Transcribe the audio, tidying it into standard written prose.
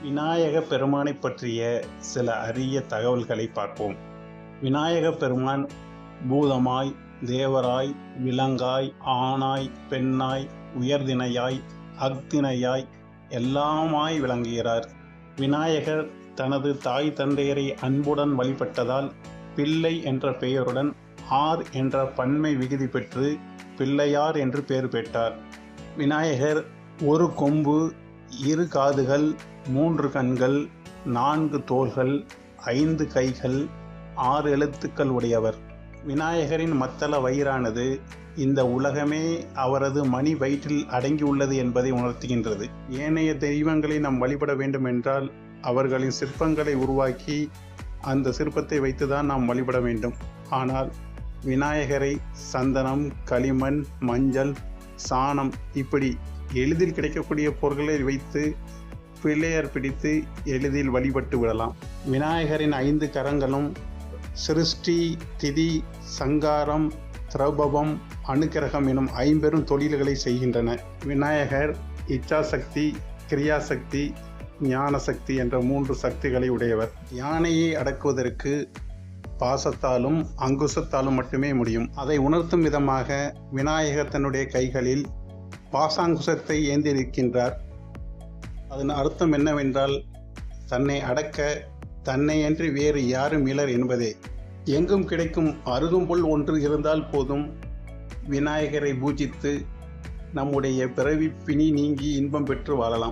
விநாயக பெருமானை பற்றிய சில அரிய தகவல்களை பார்ப்போம். விநாயக பெருமான் பூதமாய், தேவராய், விலங்காய், ஆணாய், பெண்ணாய், உயர்திணையாய், அக்திணையாய் எல்லாமாய் விளங்குகிறார். விநாயகர் தனது தாய் தந்தையரை அன்புடன் வழிபட்டதால் பிள்ளை என்ற பெயருடன் ஆர் என்ற பன்மை விகுதி பெற்று பிள்ளையார் என்று பெயர் பெற்றார். விநாயகர் ஒரு கொம்பு, இரு காதுகள், 3 கண்கள், 4 தோள்கள், 5 கைகள், 6 எழுத்துக்கள் உடையவர். விநாயகரின் மத்தள வயிறானது இந்த உலகமே அவரது மணி வயிற்றில் அடங்கியுள்ளது என்பதை உணர்த்துகின்றது. ஏனைய தெய்வங்களை நாம் வழிபட வேண்டும் என்றால் அவர்களின் சிற்பங்களை உருவாக்கி அந்த சிற்பத்தை வைத்துதான் நாம் வழிபட வேண்டும். ஆனால் விநாயகரை சந்தனம், களிமண், மஞ்சள், சாணம் இப்படி எளிதில் கிடைக்கக்கூடிய பொருட்களை வைத்து பிள்ளையார் பிடித்து எளிதில் வழிபட்டு விடலாம். விநாயகரின் 5 கரங்களும் சிருஷ்டி, திதி, சங்காரம், திரௌபவம், அனுக்கிரகம் எனும் 50 தொழில்களை செய்கின்றன. விநாயகர் இச்சாசக்தி, கிரியாசக்தி, ஞான சக்தி என்ற 3 சக்திகளை உடையவர். யானையை அடக்குவதற்கு பாசத்தாலும் அங்குசத்தாலும் மட்டுமே முடியும். அதை உணர்த்தும் விதமாக விநாயகர் தன்னுடைய கைகளில் பாசாங்குசத்தை ஏந்திருக்கின்றார். அதன் அர்த்தம் என்னவென்றால் தன்னை அடக்க தன்னையன்றி வேறு யாரும் இலர் என்பதே. எங்கும் கிடைக்கும் அருகம்புல் ஒன்று இருந்தால் போதும், விநாயகரை பூஜித்து நம்முடைய பிறவி பிணி நீங்கி இன்பம் பெற்று வாழலாம்.